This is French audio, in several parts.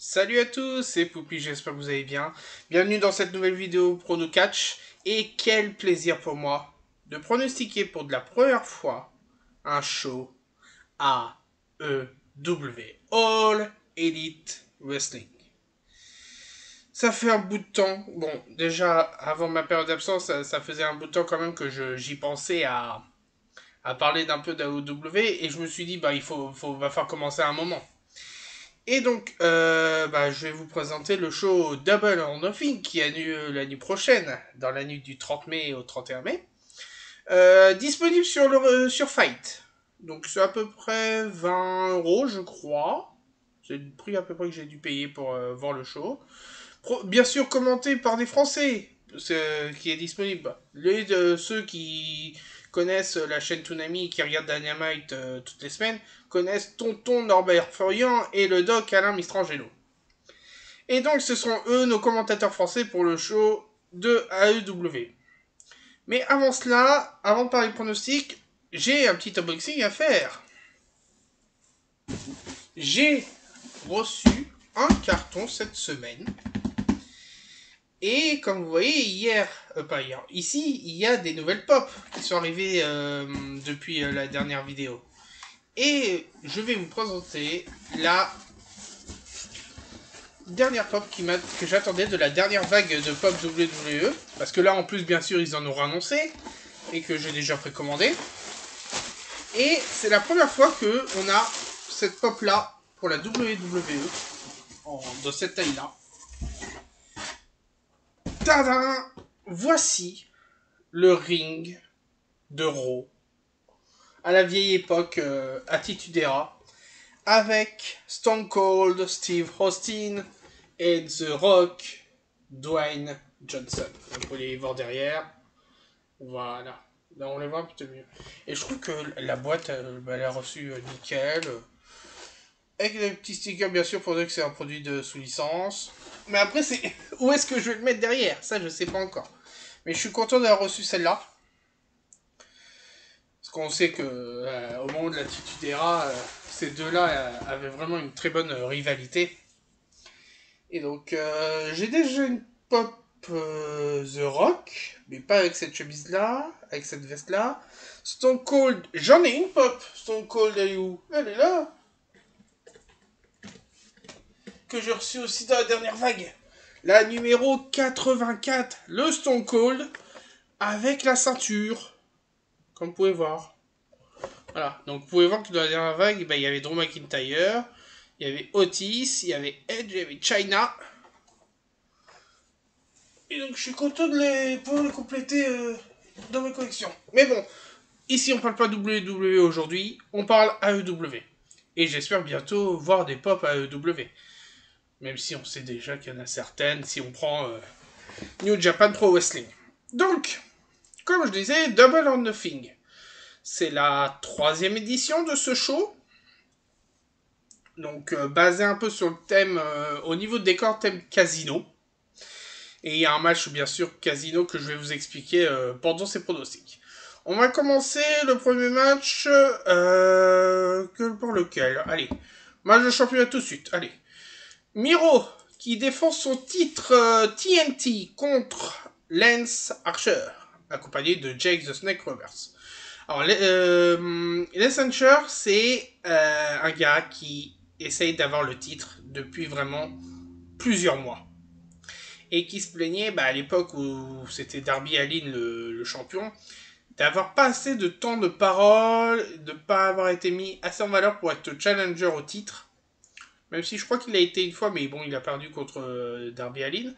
Salut à tous, c'est Poupy, j'espère que vous allez bien. Bienvenue dans cette nouvelle vidéo Prono Catch. Et quel plaisir pour moi de pronostiquer pour de la première fois un show AEW, All Elite Wrestling. Ça fait un bout de temps, bon déjà avant ma période d'absence, ça faisait un bout de temps quand même que j'y pensais à parler d'un peu d'AEW et je me suis dit bah va falloir commencer à un moment. Et donc, je vais vous présenter le show Double or Nothing qui a lieu l'année prochaine, dans la nuit du 30 mai au 31 mai. Disponible sur Fight. Donc c'est à peu près 20 € je crois. C'est le prix à peu près que j'ai dû payer pour voir le show. Bien sûr commenté par des Français, qui est disponible. Ceux qui connaissent la chaîne Toonami et qui regardent Dynamite toutes les semaines connaissent Tonton Norbert Florian et le doc Alain Mistrangelo. Et donc ce sont eux nos commentateurs français pour le show de AEW. Mais avant cela, avant de parler de pronostics, j'ai un petit unboxing à faire. J'ai reçu un carton cette semaine. Et comme vous voyez, ici, il y a des nouvelles pop qui sont arrivées depuis la dernière vidéo. Et je vais vous présenter la dernière pop que j'attendais de la dernière vague de pop WWE. Parce que là, en plus, bien sûr, ils en ont annoncé et que j'ai déjà précommandé. Et c'est la première fois qu'on a cette pop-là pour la WWE, de cette taille-là. Tadam! Voici le ring de Raw à la vieille époque Attitude Era avec Stone Cold, Steve Austin et The Rock, Dwayne Johnson. On peut les voir derrière. Voilà. Là, on les voit un peu mieux. Et je trouve que la boîte, elle a reçu nickel. Avec des petits stickers, bien sûr, pour dire que c'est un produit sous licence. Mais après, c'est où est-ce que je vais le mettre derrière? Ça, je sais pas encore. Mais je suis content d'avoir reçu celle-là. Parce qu'on sait que au moment de l'Attitude Era, ces deux-là avaient vraiment une très bonne rivalité. Et donc, j'ai déjà une pop The Rock, mais pas avec cette chemise-là, avec cette veste-là. Stone Cold, j'en ai une pop. Stone Cold, elle est où? Elle est là. Que j'ai reçue aussi dans la dernière vague. La numéro 84, le Stone Cold, avec la ceinture. Comme vous pouvez voir. Voilà, donc vous pouvez voir que dans la dernière vague, il y avait Drew McIntyre, il y avait Otis, il y avait Edge, il y avait Chyna. Et donc je suis content de pouvoir les compléter dans ma collection. Mais bon, ici on parle pas WWE aujourd'hui, on parle AEW. Et j'espère bientôt voir des pop AEW. Même si on sait déjà qu'il y en a certaines, si on prend New Japan Pro Wrestling. Donc, comme je disais, Double or Nothing. C'est la 3e édition de ce show. Donc, basé un peu sur le thème, au niveau de décor, thème casino. Et il y a un match, bien sûr, casino que je vais vous expliquer pendant ces pronostics. On va commencer le premier match, pour lequel? Allez, match de championnat tout de suite, allez. Miro, qui défend son titre TNT contre Lance Archer, accompagné de Jake the Snake Roberts. Alors, Lance Archer, c'est un gars qui essaye d'avoir le titre depuis vraiment plusieurs mois. Et qui se plaignait, à l'époque où c'était Darby Allin le champion, d'avoir pas assez de temps de parole, de pas avoir été mis assez en valeur pour être challenger au titre. Même si je crois qu'il a été une fois, mais bon, il a perdu contre Darby Allin.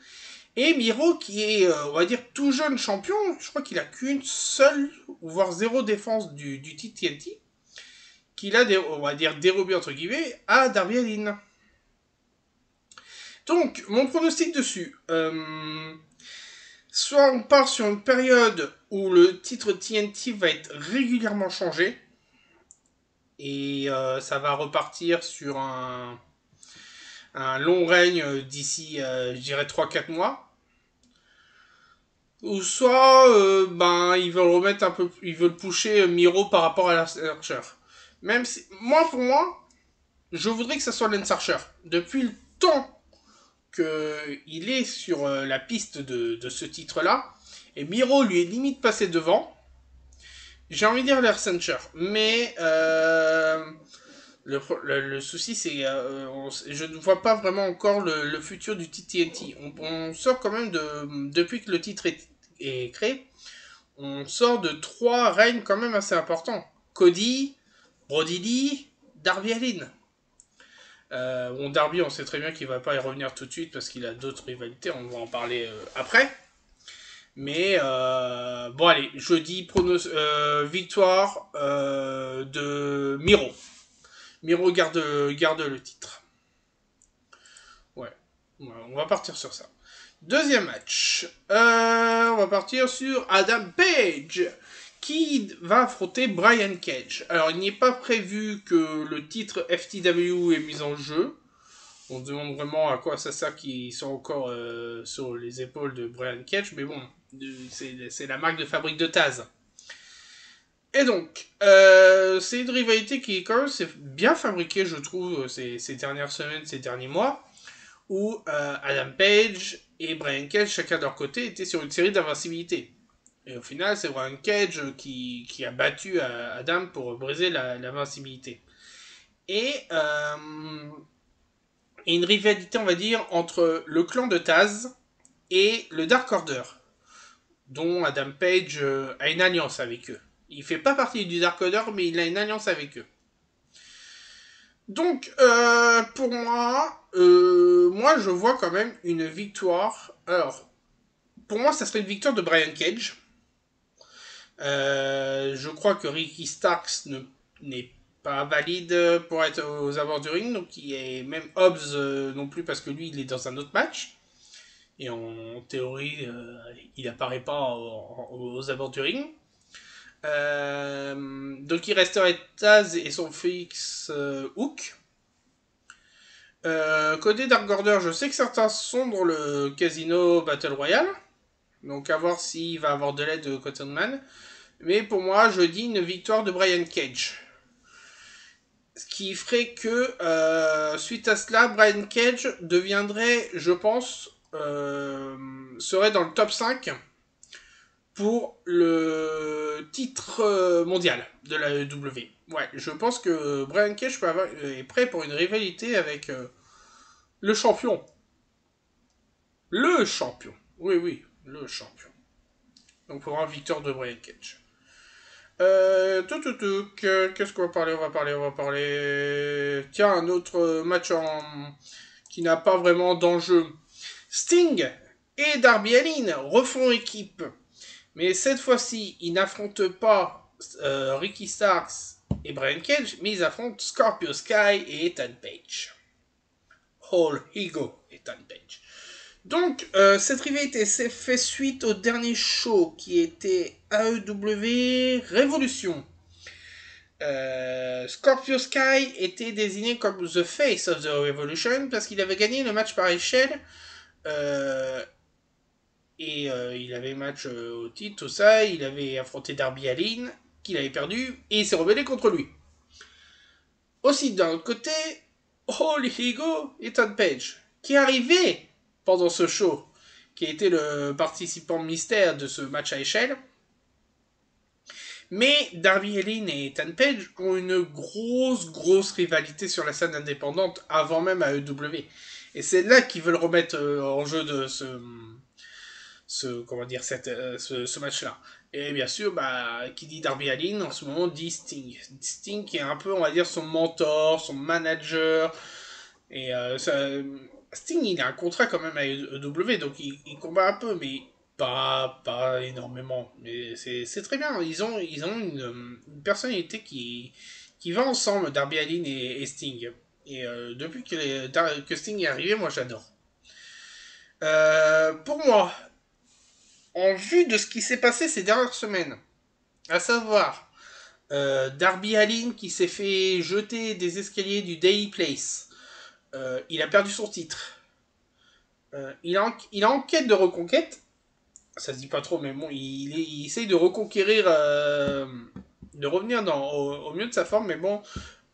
Et Miro, qui est, on va dire, tout jeune champion, je crois qu'il a qu'une seule, voire 0 défense du titre TNT, qu'il a, on va dire, dérobé, entre guillemets, à Darby Allin. Donc, mon pronostic dessus. Soit on part sur une période où le titre TNT va être régulièrement changé, et ça va repartir sur un long règne d'ici, je dirais, 3-4 mois. Ou soit, ils veulent remettre un peu, ils veulent pusher Miro par rapport à Lance Archer. Même si, pour moi, je voudrais que ça soit Lance Archer. Depuis tant qu'il est sur la piste de ce titre-là, et Miro lui est limite passé devant, j'ai envie de dire l'Accenture. Mais le souci, c'est je ne vois pas vraiment encore le futur du TNT. On sort quand même depuis que le titre est créé, on sort de 3 règnes quand même assez importants. Cody, Brody Lee, Darby Allin. Darby, on sait très bien qu'il va pas y revenir tout de suite parce qu'il a d'autres rivalités, on va en parler après. Mais bon, allez, je dis victoire de Miro. Miro garde le titre. Ouais, on va partir sur ça. Deuxième match. On va partir sur Adam Page qui va affronter Brian Cage. Alors, il n'est pas prévu que le titre FTW est mis en jeu. On se demande vraiment à quoi ça sert qu'ils sont encore sur les épaules de Brian Cage. Mais bon, c'est la marque de fabrique de Taz. Et donc, c'est une rivalité qui est quand même bien fabriquée, je trouve, ces dernières semaines, ces derniers mois, où Adam Page et Brian Cage, chacun de leur côté, étaient sur une série d'invincibilité. Et au final, c'est Brian Cage qui a battu Adam pour briser l'invincibilité. Et une rivalité, on va dire, entre le clan de Taz et le Dark Order, dont Adam Page a une alliance avec eux. Il fait pas partie du Dark Order, mais il a une alliance avec eux. Donc, pour moi, je vois quand même une victoire. Alors, pour moi, ça serait une victoire de Brian Cage. Je crois que Ricky Starks n'est pas valide pour être aux abords du ring, donc il est même Hobbs non plus parce que lui, il est dans un autre match. Et en théorie, il apparaît pas aux abords du ring. Donc il resterait Taz et son fils Hook. Côté Dark Order, je sais que certains sont dans le Casino Battle Royale. Donc à voir s'il va avoir de l'aide de Cottonman. Mais pour moi, je dis une victoire de Brian Cage. Ce qui ferait que, suite à cela, Brian Cage deviendrait, je pense, serait dans le top 5 pour le titre mondial de la EW. Ouais, je pense que Brian Cage est prêt pour une rivalité avec le champion. Le champion. Oui, le champion. Donc pour une victoire de Brian Cage. Qu'est-ce qu'on va parler? On va parler... Tiens, un autre match qui n'a pas vraiment d'enjeu. Sting et Darby Allin refont équipe. Mais cette fois-ci, ils n'affrontent pas Ricky Starks et Brian Cage, mais ils affrontent Scorpio Sky et Ethan Page. All Ego, Ethan Page. Donc, cette rivalité s'est fait suite au dernier show qui était AEW Revolution. Scorpio Sky était désigné comme The Face of the Revolution parce qu'il avait gagné le match par échelle. Il avait match au titre, tout ça. Il avait affronté Darby Allin, qu'il avait perdu, et il s'est rebellé contre lui. Aussi, d'un autre côté, Holy Ego et Todd Page, qui est arrivé pendant ce show, qui a été le participant mystère de ce match à échelle. Mais Darby Allin et Ethan Page ont une grosse rivalité sur la scène indépendante avant même AEW. Et c'est là qu'ils veulent remettre en jeu de ce match-là. Et bien sûr, qui dit Darby Allin, en ce moment, dit Sting. Sting qui est un peu, on va dire, son mentor, son manager. Et Sting, il a un contrat quand même à EW, donc il combat un peu, mais pas énormément. Mais c'est très bien. Ils ont une personnalité qui va ensemble, Darby Allin et Sting. Et depuis que Sting est arrivé, moi j'adore. Pour moi, en vue de ce qui s'est passé ces dernières semaines, à savoir Darby Allin qui s'est fait jeter des escaliers du Daily Place, il a perdu son titre, il est en quête de reconquête, ça se dit pas trop, mais bon, il essaye de reconquérir, de revenir au mieux de sa forme, mais bon,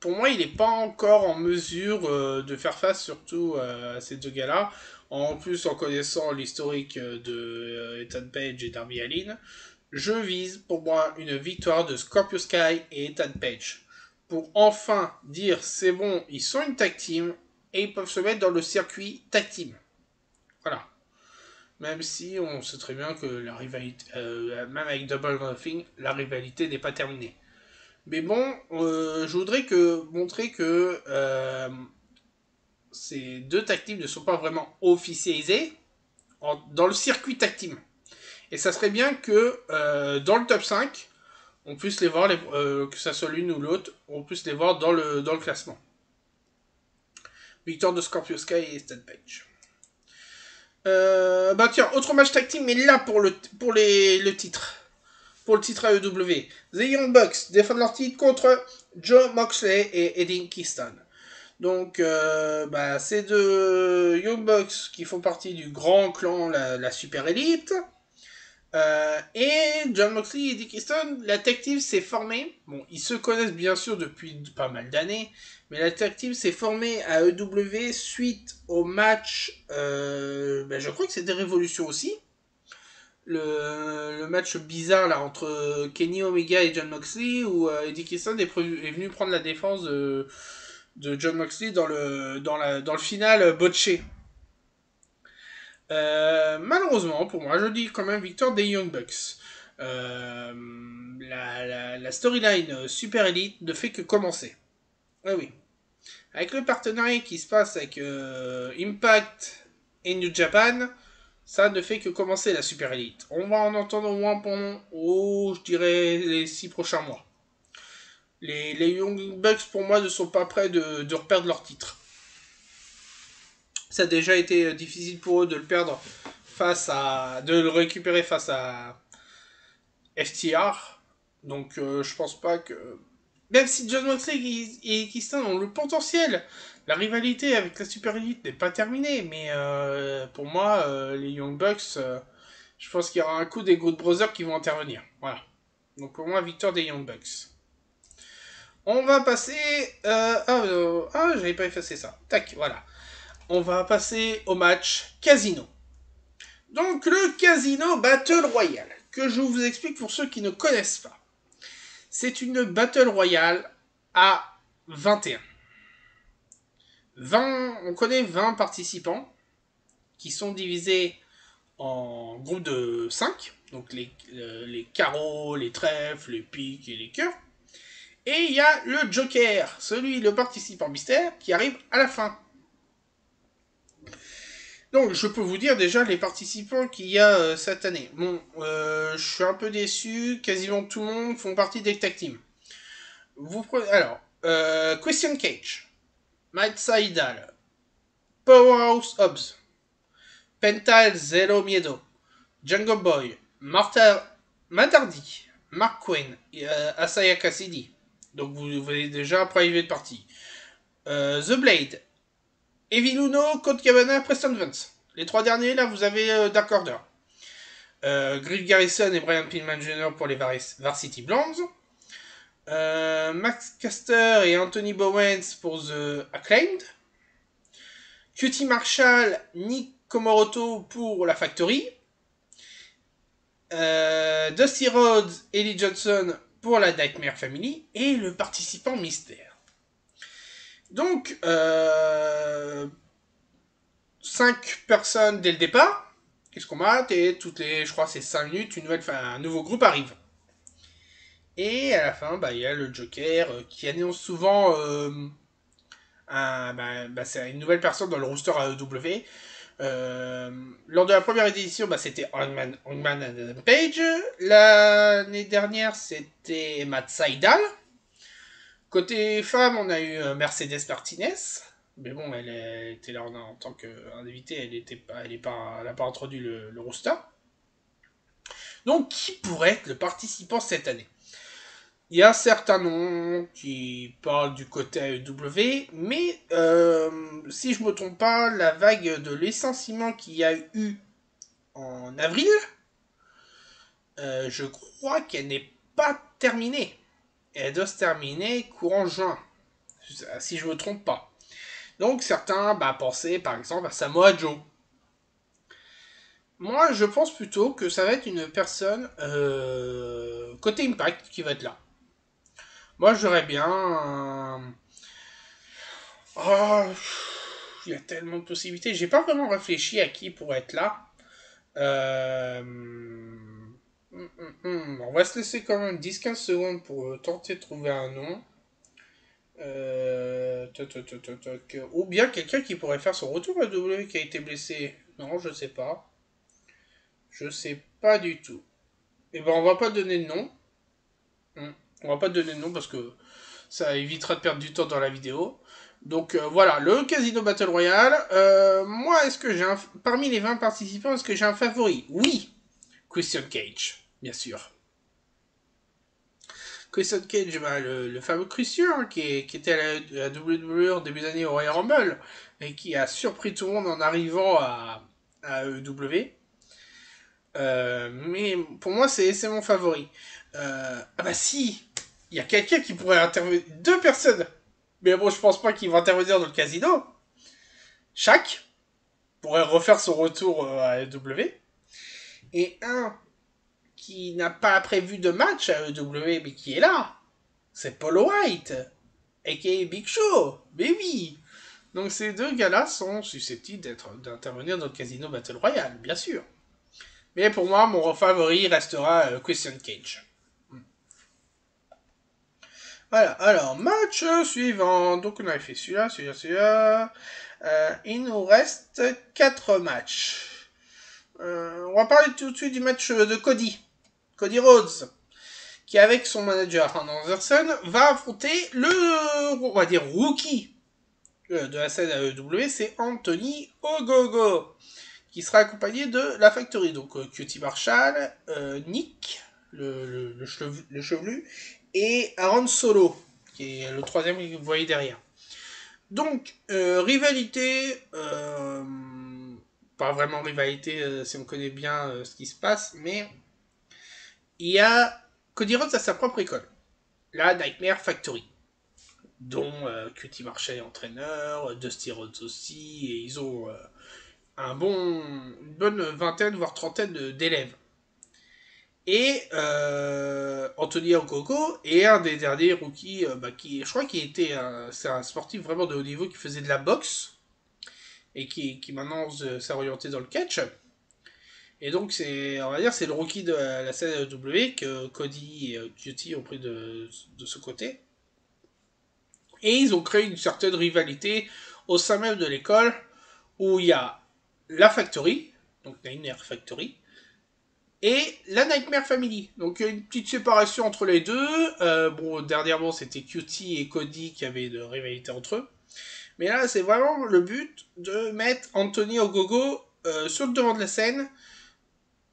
pour moi, il n'est pas encore en mesure de faire face surtout à ces deux gars-là. En plus, en connaissant l'historique de Ethan Page et Darby Allin, je vise pour moi une victoire de Scorpio Sky et Ethan Page. Pour enfin dire c'est bon, ils sont une tag team et ils peuvent se mettre dans le circuit tag team. Voilà. Même si on sait très bien que la rivalité, même avec Double Nothing, la rivalité n'est pas terminée. Mais bon, je voudrais montrer que ces deux tag teams ne sont pas vraiment officialisés dans le circuit tag team. Et ça serait bien que dans le top 5, on puisse les voir, que ça soit l'une ou l'autre, on puisse les voir dans le classement. Victoire de Scorpio Sky et Stan Page. Bah tiens, autre match tag team, mais là pour le titre. Pour le titre AEW. The Young Bucks défendent leur titre contre Joe Moxley et Eddie Kingston. Donc, c'est deux Young Bucks qui font partie du grand clan, la Super Elite. Et John Moxley et Eddie Kingston, la tag team s'est formée. Bon, ils se connaissent bien sûr depuis pas mal d'années, mais la tag team s'est formée à AEW suite au match. Je crois que c'était Révolution aussi. Le match bizarre là entre Kenny Omega et John Moxley où Eddie Kingston est venu prendre la défense de John Moxley dans le final botché. Malheureusement pour moi, je dis quand même victoire des Young Bucks. La storyline Super Elite ne fait que commencer. Oui. Avec le partenariat qui se passe avec Impact et New Japan, ça ne fait que commencer la Super Elite. On va en entendre au moins pendant, je dirais, les 6 prochains mois. Les Young Bucks, pour moi, ne sont pas prêts de reperdre leur titre. Ça a déjà été difficile pour eux de le perdre de le récupérer face à FTR. Donc, je pense pas que... Même si John Moxley et Kingston ont le potentiel, la rivalité avec la Super Elite n'est pas terminée, mais pour moi, les Young Bucks, je pense qu'il y aura un coup des Good Brothers qui vont intervenir. Voilà. Donc pour moi, victoire des Young Bucks. On va passer... j'avais pas effacé ça. Tac, voilà. On va passer au match Casino. Donc le Casino Battle Royale, que je vous explique pour ceux qui ne connaissent pas. C'est une Battle Royale à 21. On connaît 20 participants qui sont divisés en groupes de 5. Donc les carreaux, les trèfles, les piques et les cœurs. Et il y a le Joker, le participant mystère, qui arrive à la fin. Donc je peux vous dire déjà les participants qu'il y a cette année. Bon, je suis un peu déçu, quasiment tout le monde font partie des tag teams. Vous prenez, alors, Christian Cage, Matt Sydal, Powerhouse Hobbs, Pental Zero Miedo, Jungle Boy, Matardi, Mark Quinn, Asaya Cassidy. Donc vous avez déjà Private Party. The Blade, Evil Uno, Code Cabana, Preston Vance. Les 3 derniers, là, vous avez Dark Order. Griff Garrison et Brian Pillman Jr. pour les Varsity Blondes. Max Caster et Anthony Bowens pour The Acclaimed. Cutie Marshall, Nick Komoroto pour la Factory. Dusty Rhodes et Lee Johnson pour la Nightmare Family. Et le participant mystère. Donc, 5 personnes dès le départ. Qu'est-ce qu'on mate? Et toutes les, je crois, c'est 5 minutes, un nouveau groupe arrive. Et à la fin, il y a le Joker qui annonce souvent c'est une nouvelle personne dans le roster AEW. Lors de la première édition, c'était Hangman Adam Page. L'année dernière, c'était Matt Sydal. Côté femme, on a eu Mercedes Martinez. Mais bon, elle était là en tant qu'invitée, elle n'a pas introduit le roster. Donc, qui pourrait être le participant cette année? Il y a certains noms qui parlent du côté AEW, mais si je ne me trompe pas, la vague de licenciement qu'il y a eu en avril, je crois qu'elle n'est pas terminée. Elle doit se terminer courant juin. si je me trompe pas. Donc certains pensaient par exemple à Samoa Joe. Moi, je pense plutôt que ça va être une personne côté Impact qui va être là. Moi, j'aurais bien... Oh, il y a tellement de possibilités. J'ai pas vraiment réfléchi à qui pourrait être là. On va se laisser quand même 10-15 secondes pour tenter de trouver un nom. Ou bien quelqu'un qui pourrait faire son retour à W qui a été blessé. Non, je sais pas. Je sais pas du tout. Et ben on va pas donner de nom. On va pas donner de nom parce que ça évitera de perdre du temps dans la vidéo. Donc voilà, le Casino Battle Royale. Moi, est-ce que j'ai un... Parmi les 20 participants, est-ce que j'ai un favori? Oui. Christian Cage, bien sûr. Christian Cage, le fameux Christian, qui était à la WWE en début d'année au Royal Rumble, et qui a surpris tout le monde en arrivant à EW. Mais pour moi, c'est mon favori. Ah bah si, il y a quelqu'un qui pourrait intervenir. Deux personnes. Mais bon, je pense pas qu'ils vont intervenir dans le casino. Shaq pourrait refaire son retour à EW. Et un qui n'a pas prévu de match à EW, mais qui est là. C'est Paul White, a.k.a. Big Show. Mais oui. Donc ces deux gars-là sont susceptibles d'intervenir dans le Casino Battle Royale, bien sûr. Mais pour moi, mon favori restera Christian Cage. Voilà, alors, match suivant. Donc on avait fait celui-là. Il nous reste 4 matchs. On va parler tout de suite du match de Cody. Cody Rhodes, qui avec son manager Arn Anderson, va affronter on va dire, rookie de la scène AEW, c'est Anthony Ogogo, qui sera accompagné de la Factory, donc QT Marshall, Nick, le chevelu, et Aaron Solo, qui est le troisième que vous voyez derrière. Donc, rivalité, pas vraiment rivalité si on connaît bien ce qui se passe, mais il y a Cody Rhodes à sa propre école, la Nightmare Factory, dont QT Marshall est entraîneur, Dusty Rhodes aussi, et ils ont une bonne vingtaine, voire trentaine d'élèves. Et Anthony Ogogo est un des derniers rookies qui, je crois qu'il était c'est un sportif vraiment de haut niveau qui faisait de la boxe et qui maintenant s'est orienté dans le catch. Et donc on va dire, c'est le rookie de la scène W que Cody et QT ont pris de ce côté. Et ils ont créé une certaine rivalité au sein même de l'école où il y a la Factory, donc Nightmare Factory, et la Nightmare Family. Donc il y a une petite séparation entre les deux. Dernièrement c'était QT et Cody qui avaient de rivalité entre eux. Mais là c'est vraiment le but de mettre Anthony Ogogo sur le devant de la scène.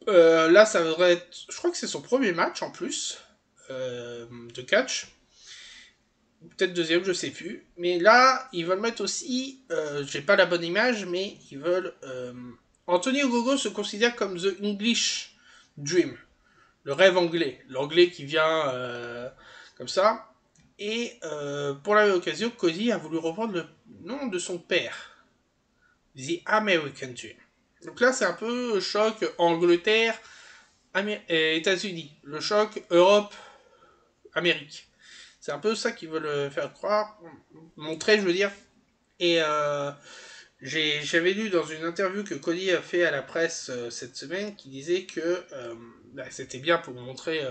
Là ça devrait être... Je crois que c'est son premier match en plus de catch. Peut-être deuxième, je sais plus. Mais là, ils veulent mettre aussi... j'ai pas la bonne image, mais ils veulent... Anthony Ogogo se considère comme The English Dream. Le rêve anglais. L'anglais qui vient comme ça. Et pour la même occasion, Cody a voulu reprendre le nom de son père. The American Dream. Donc là, c'est un peu choc Angleterre, États-Unis. Le choc Europe-Amérique. C'est un peu ça qu'ils veulent faire croire, montrer, je veux dire. Et j'avais lu dans une interview que Cody a fait à la presse cette semaine qui disait que c'était bien pour montrer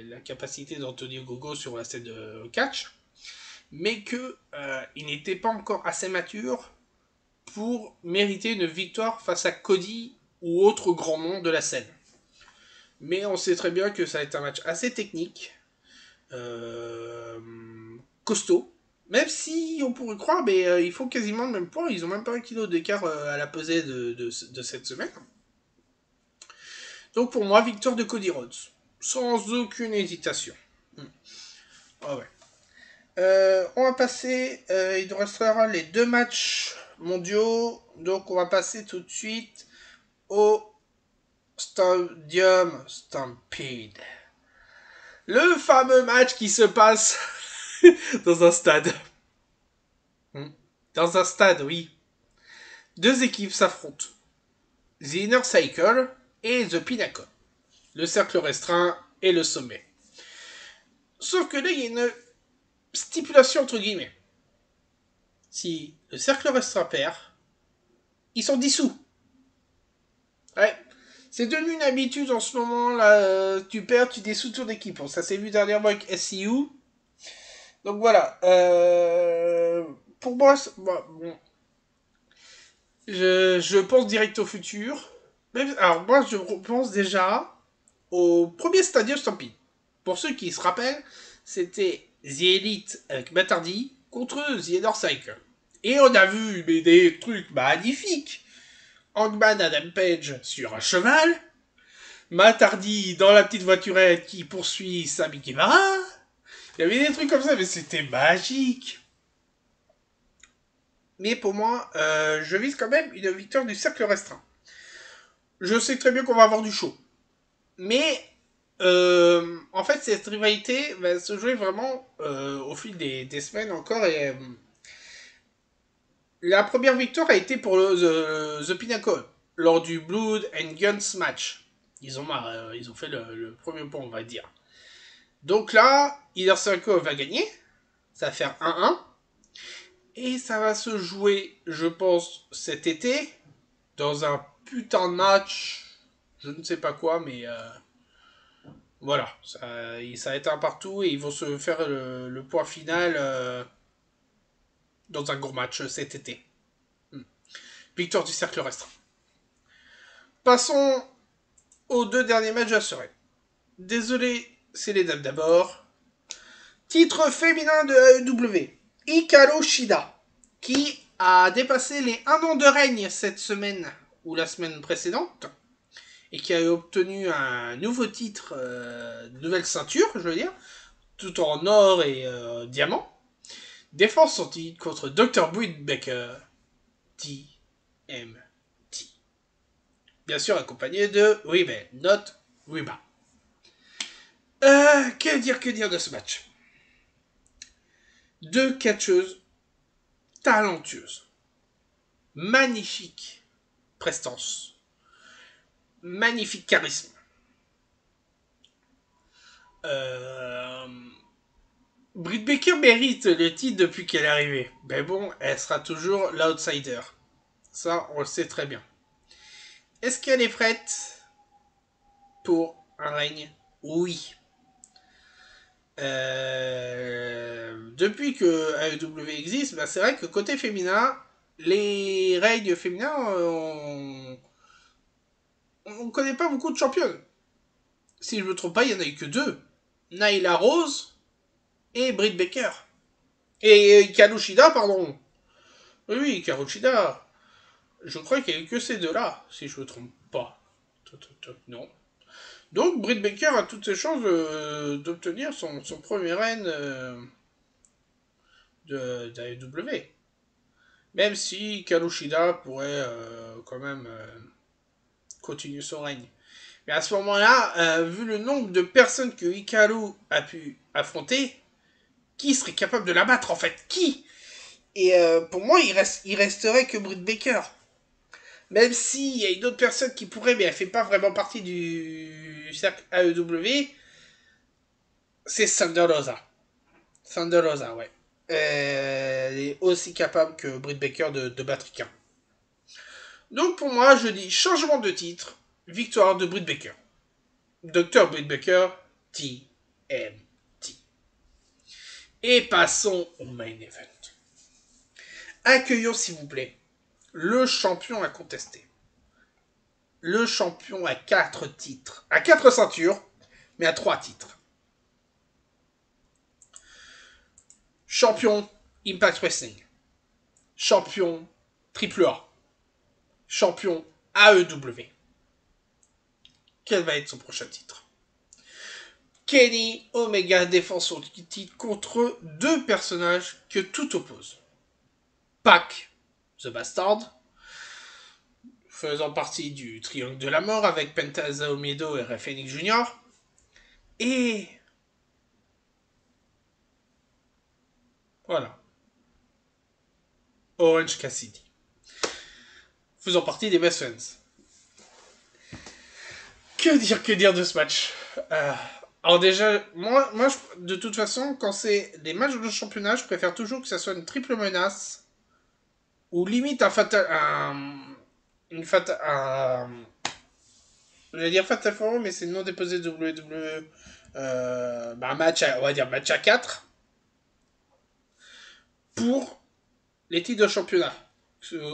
la capacité d'Anthony Ogogo sur la scène de catch, mais que il n'était pas encore assez mature pour mériter une victoire face à Cody ou autre grand nom de la scène. Mais on sait très bien que ça va être un match assez technique. Costaud. Même si on pourrait croire, mais ils font quasiment le même poids. Ils ont même pas un kilo d'écart à la pesée de cette semaine. Donc pour moi, victoire de Cody Rhodes. Sans aucune hésitation. Ah ouais. On va passer, il nous restera les 2 matchs mondiaux. Donc on va passer tout de suite au Stadium Stampede. Le fameux match qui se passe dans un stade. Dans un stade, oui. Deux équipes s'affrontent. The Inner Cycle et The Pinnacle. Le cercle restreint et le sommet. Sauf que là, il y a une stipulation entre guillemets. Si le cercle restreint perd, ils sont dissous. Ouais. C'est devenu une habitude en ce moment, là. Tu perds, tu dissous ton équipe. Ça s'est vu dernièrement avec SCU. Donc voilà. Pour moi, bon, je pense direct au futur. Alors moi, je pense déjà au premier Stadium Stampede. Pour ceux qui se rappellent, c'était The Elite avec Matt Hardy contre The Inner Cycle. Et on a vu des trucs magnifiques. Hangman Adam Page sur un cheval. Matt Hardy dans la petite voiturette qui poursuit Sami Guevara. Il y avait des trucs comme ça, mais c'était magique. Mais pour moi, je vise quand même une victoire du cercle restreint. Je sais très bien qu'on va avoir du show. Mais, en fait, cette rivalité va se jouer vraiment au fil des semaines encore. Et la première victoire a été pour The Pinnacle, lors du Blood and Guns match. Ils ont fait le premier point, on va dire. Donc là, Inner Circle va gagner. Ça va faire 1-1. Et ça va se jouer, je pense, cet été, dans un putain de match. Je ne sais pas quoi, mais voilà. Ça va être un partout et ils vont se faire le point final dans un gros match cet été. Victoire du cercle restreint. Passons aux deux derniers matchs de la soirée. Désolé, c'est les dames d'abord. Titre féminin de AEW. Hikaru Shida, qui a dépassé les 1 an de règne cette semaine, ou la semaine précédente, et qui a obtenu un nouveau titre, nouvelle ceinture, je veux dire, tout en or et diamant. Défense son titre contre Dr. Britt Baker, TMT. Bien sûr accompagné de, oui mais, not Reba. Que dire de ce match? Deux catcheuses talentueuses. Magnifique prestance. Magnifique charisme. Britt Baker mérite le titre depuis qu'elle est arrivée. Mais bon, elle sera toujours l'outsider. Ça, on le sait très bien. Est-ce qu'elle est prête pour un règne? Oui. Depuis que AEW existe, bah c'est vrai que côté féminin, les règnes féminins, on connaît pas beaucoup de championnes. Si je me trompe pas, il y en a eu que deux. Nyla Rose et Britt Baker. Et Kalushida, pardon. Oui, Kalushida. Je crois qu'il n'y a eu que ces deux-là, si je me trompe pas. Non. Donc, Britt Baker a toutes ses chances d'obtenir son premier règne d'AEW. Même si Kalushida pourrait quand même continuer son règne. Mais à ce moment-là, vu le nombre de personnes que Hikaru a pu affronter, qui serait capable de la battre en fait? Qui? Et pour moi, il resterait que Britt Baker. Même s'il y a une autre personne qui pourrait, mais elle fait pas vraiment partie du cercle AEW, c'est Thunder Rosa. Thunder Rosa, ouais. Elle est aussi capable que Britt Baker de battre quelqu'un. Donc pour moi, je dis changement de titre, victoire de Britt Baker. Dr. Britt Baker, TMT. Et passons au main event. Accueillons s'il vous plaît le champion à contester. Le champion à 4 titres. À 4 ceintures, mais à 3 titres. Champion Impact Wrestling. Champion AAA. Champion AEW. Quel va être son prochain titre? Kenny Omega défend son titre contre deux personnages que tout oppose. Pac, The Bastard, faisant partie du Triangle de la Mort avec Penta Miedo et Rey Fenix Jr. Et voilà. Orange Cassidy, faisant partie des best friends. Que dire de ce match? Alors déjà, moi de toute façon, quand c'est des matchs de championnat, je préfère toujours que ça soit une triple menace, ou limite un fatal... une fatal... je vais dire fatal four, mais c'est le nom déposé de WWE. Un match on va dire match à 4 pour les titres de championnat.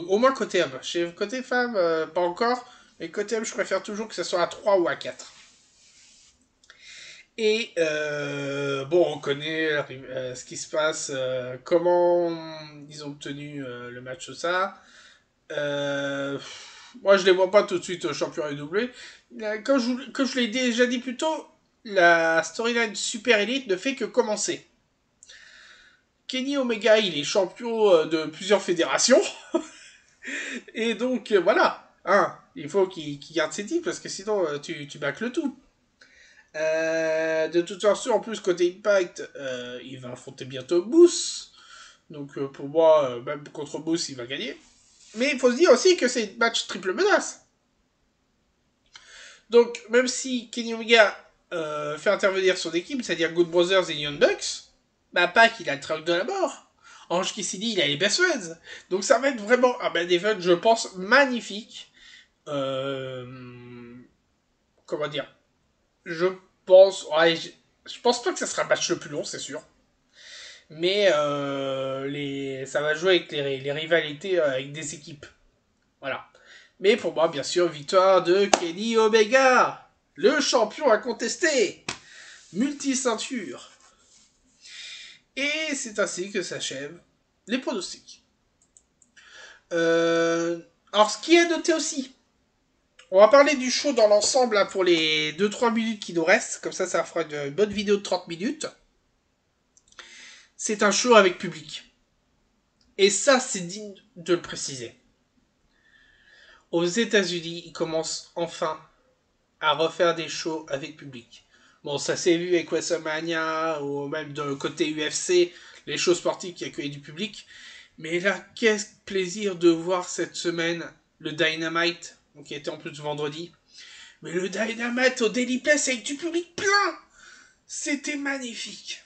Au moins côté homme. Chez côté femme, pas encore. Mais côté homme, je préfère toujours que ce soit à 3 ou à 4. Et on connaît ce qui se passe, comment ils ont obtenu le match, tout ça. Moi, je les vois pas tout de suite champion AEW. Comme je l'ai déjà dit plus tôt, la storyline Super Elite ne fait que commencer. Kenny Omega, il est champion de plusieurs fédérations. Et donc, voilà. Il faut qu'il garde ses titres parce que sinon, tu bâcles le tout. De toute façon, en plus, côté Impact, il va affronter bientôt Moose. Donc, pour moi, même contre Moose, il va gagner. Mais il faut se dire aussi que c'est un match triple menace. Donc, même si Kenny Omega fait intervenir son équipe, c'est-à-dire Good Brothers et Young Bucks, Pac, il a le truc de la mort. Orange Cassidy, il a les best friends. Donc, ça va être vraiment un main event, je pense, magnifique. Comment dire? Je pense pas que ça sera le match le plus long, c'est sûr. Mais ça va jouer avec les rivalités avec des équipes. Voilà. Mais pour moi, bien sûr, victoire de Kenny Omega, le champion incontesté, multi-ceinture. Et c'est ainsi que s'achèvent les pronostics. Alors, ce qui est noté aussi, on va parler du show dans l'ensemble là, pour les 2-3 minutes qui nous restent. Comme ça fera une bonne vidéo de 30 minutes. C'est un show avec public. Et ça, c'est digne de le préciser. Aux États-Unis, ils commencent enfin à refaire des shows avec public. Bon, ça s'est vu avec WrestleMania ou même de côté UFC, les shows sportifs qui accueillent du public. Mais là, quel plaisir de voir cette semaine le Dynamite, qui était en plus vendredi. Mais le Dynamite au Daily Place avec du public plein, c'était magnifique.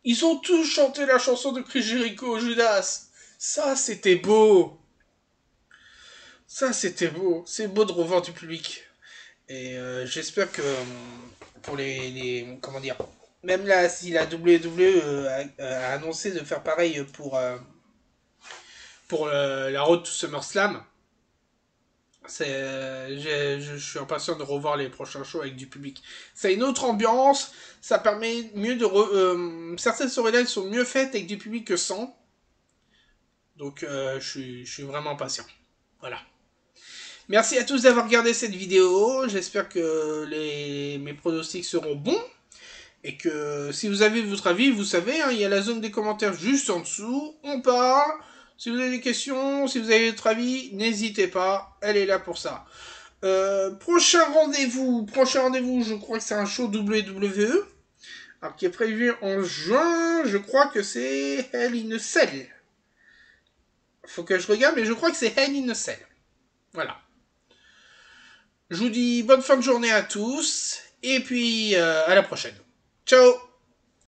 Ils ont tous chanté la chanson de Chris Jericho, Judas. Ça, c'était beau. Ça, c'était beau. C'est beau de revoir du public. Et j'espère que pour comment dire, même là, si la WWE a annoncé de faire pareil pour la Road to SummerSlam, je suis impatient de revoir les prochains shows avec du public. C'est une autre ambiance, ça permet mieux de... certaines storylines sont mieux faites avec du public que sans. Donc je suis vraiment patient. Voilà. Merci à tous d'avoir regardé cette vidéo. J'espère que mes pronostics seront bons. Et que si vous avez votre avis, vous savez, il y a la zone des commentaires juste en dessous. On parle. Si vous avez des questions, si vous avez votre avis, n'hésitez pas. Elle est là pour ça. Prochain rendez-vous, je crois que c'est un show WWE. Alors, qui est prévu en juin. Je crois que c'est Hell in a Cell. Faut que je regarde, mais je crois que c'est Hell in a Cell. Voilà. Je vous dis bonne fin de journée à tous. Et puis, à la prochaine. Ciao!